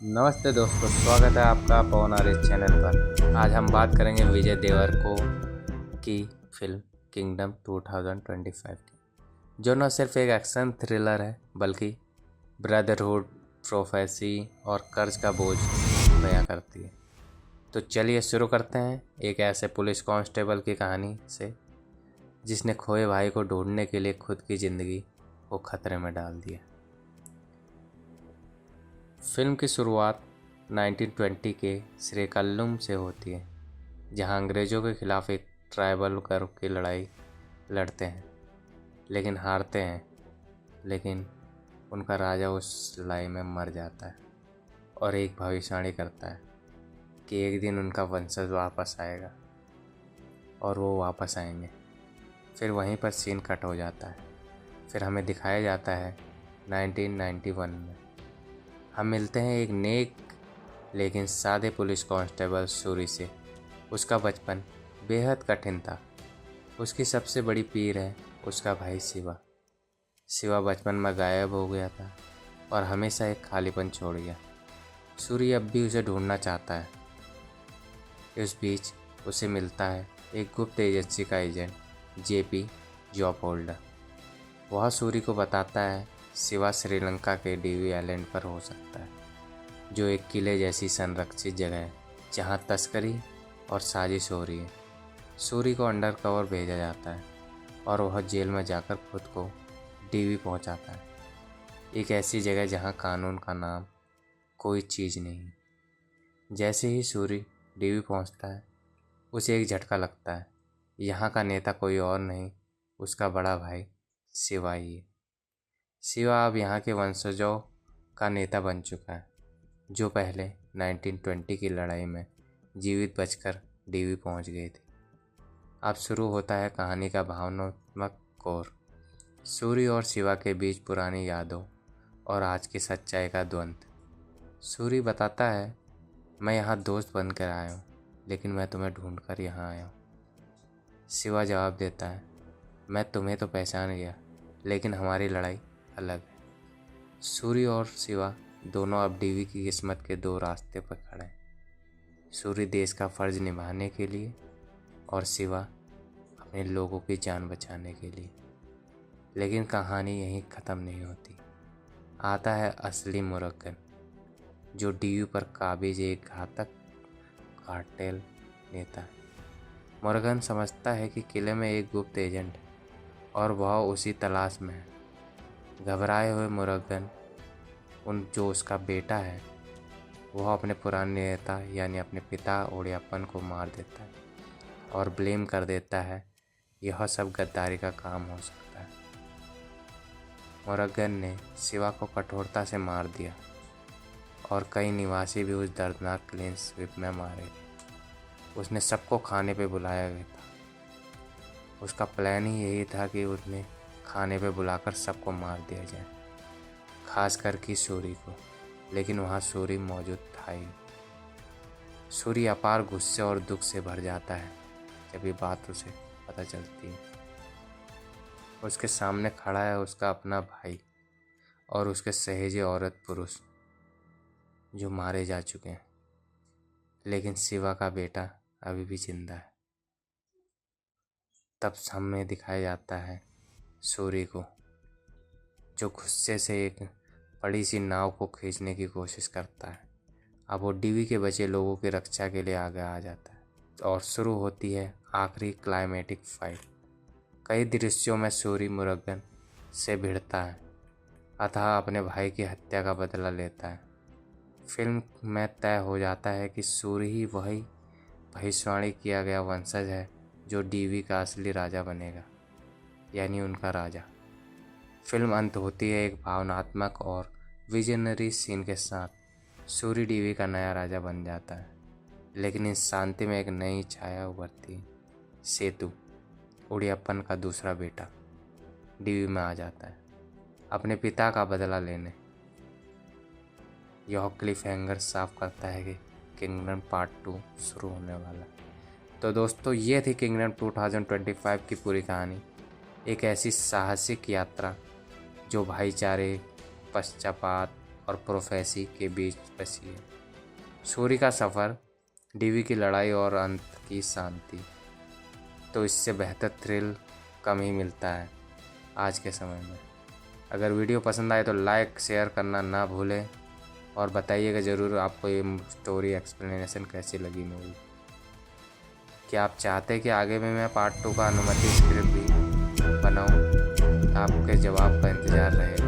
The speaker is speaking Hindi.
नमस्ते दोस्तों, स्वागत है आपका पवन आर्य चैनल पर। आज हम बात करेंगे विजय देवरको की फिल्म किंगडम 2025 की, जो न सिर्फ एक एक्शन थ्रिलर है बल्कि ब्रदरहुड, प्रोफेसी और कर्ज का बोझ बयां करती है। तो चलिए शुरू करते हैं एक ऐसे पुलिस कांस्टेबल की कहानी से जिसने खोए भाई को ढूंढने के लिए खुद की ज़िंदगी को खतरे में डाल दिया। फिल्म की शुरुआत 1920 के श्रीकाकुलम से होती है, जहां अंग्रेज़ों के खिलाफ एक ट्राइबल ग्रुप की लड़ाई लड़ते हैं लेकिन हारते हैं। लेकिन उनका राजा उस लड़ाई में मर जाता है और एक भविष्यवाणी करता है कि एक दिन उनका वंशज वापस आएगा और वो वापस आएंगे। फिर वहीं पर सीन कट हो जाता है। फिर हमें दिखाया जाता है 1991 में हम मिलते हैं एक नेक लेकिन सादे पुलिस कांस्टेबल सूरी से। उसका बचपन बेहद कठिन था। उसकी सबसे बड़ी पीर है उसका भाई शिवा। शिवा बचपन में गायब हो गया था और हमेशा एक खालीपन छोड़ गया। सूरी अब भी उसे ढूंढना चाहता है। इस बीच उसे मिलता है एक गुप्त एजेंसी का एजेंट जेपी जॉब होल्डर। वह सूरी को बताता है शिवा श्रीलंका के डीवी आइलैंड पर हो सकता है, जो एक किले जैसी संरक्षित जगह है जहां तस्करी और साजिश हो रही है। सूरी को अंडर कवर भेजा जाता है और वह जेल में जाकर खुद को डीवी पहुंचाता है, एक ऐसी जगह जहां कानून का नाम कोई चीज़ नहीं। जैसे ही सूरी डीवी पहुंचता है उसे एक झटका लगता है। यहाँ का नेता कोई और नहीं, उसका बड़ा भाई शिवा ही है। शिवा अब यहाँ के वंशजों का नेता बन चुका है, जो पहले 1920 की लड़ाई में जीवित बचकर डीवी पहुँच गए थे। अब शुरू होता है कहानी का भावनात्मक कोर। सूरी और शिवा के बीच पुरानी यादों और आज की सच्चाई का द्वंद्व। सूरी बताता है, मैं यहाँ दोस्त बनकर आया हूँ, लेकिन मैं तुम्हें ढूंढकर यहाँ आया हूँ। शिवा जवाब देता है, मैं तुम्हें तो पहचान गया, लेकिन हमारी लड़ाई अलग है। सूरी और शिवा दोनों अब डीवी की किस्मत के दो रास्ते पर खड़े हैं। सूरी देश का फर्ज निभाने के लिए और शिवा अपने लोगों की जान बचाने के लिए। लेकिन कहानी यहीं ख़त्म नहीं होती। आता है असली मुरगन, जो डीवी पर काबिज एक घातक कार्टेल नेता है। मुरगन समझता है कि किले में एक गुप्त एजेंट है और वह उसी तलाश में है। घबराए हुए मुरगन जो उसका बेटा है, वह अपने पुराने नेता यानी अपने पिता ओडियापन को मार देता है और ब्लेम कर देता है यह सब गद्दारी का काम हो सकता है। मुरगन ने शिवा को कठोरता से मार दिया और कई निवासी भी उस दर्दनाक क्लीन स्वीप में मारे गए। उसने सबको खाने पे बुलाया गया था। उसका प्लान ही यही था कि उन्हें खाने पे बुलाकर सबको मार दिया जाए, खास करके सूरी को। लेकिन वहाँ सूरी मौजूद था ही। सूरी अपार गुस्से और दुख से भर जाता है जब ये बात उसे पता चलती है। उसके सामने खड़ा है उसका अपना भाई और उसके सहेजे औरत पुरुष जो मारे जा चुके हैं, लेकिन शिवा का बेटा अभी भी जिंदा है। तब सामने दिखाया जाता है सूरी को, जो गुस्से से एक बड़ी सी नाव को खींचने की कोशिश करता है। अब वो डीवी के बचे लोगों की रक्षा के लिए आगे आ जाता है और शुरू होती है आखिरी क्लाइमेटिक फाइट। कई दृश्यों में सूरी मुरगन से भिड़ता है, अतः अपने भाई की हत्या का बदला लेता है। फिल्म में तय हो जाता है कि सूरी ही वही भविष्यवाणी किया गया वंशज है जो डीवी का असली राजा बनेगा, यानी उनका राजा। फिल्म अंत होती है एक भावनात्मक और विजनरी सीन के साथ। सूरी डीवी का नया राजा बन जाता है, लेकिन इस शांति में एक नई छाया उभरती है। सेतु, उड़ियप्पन का दूसरा बेटा, डीवी में आ जाता है अपने पिता का बदला लेने। यह क्लिफ हैंगर साफ करता है कि किंगडम पार्ट 2 शुरू होने वाला है। तो दोस्तों, ये थी किंगडम 2025 की पूरी कहानी। एक ऐसी साहसिक यात्रा जो भाईचारे, पश्चाताप और प्रोफेसी के बीच बसी है। सूरी का सफ़र, डीवी की लड़ाई और अंत की शांति। तो इससे बेहतर थ्रिल कम ही मिलता है आज के समय में। अगर वीडियो पसंद आए तो लाइक शेयर करना ना भूलें और बताइएगा ज़रूर आपको ये स्टोरी एक्सप्लेनेशन कैसी लगी मूवी। क्या आप चाहते हैं कि आगे में मैं पार्ट 2 का अनुमति स्क्रिप्ट भी बनाऊं? आपके जवाब का इंतज़ार रहेगा।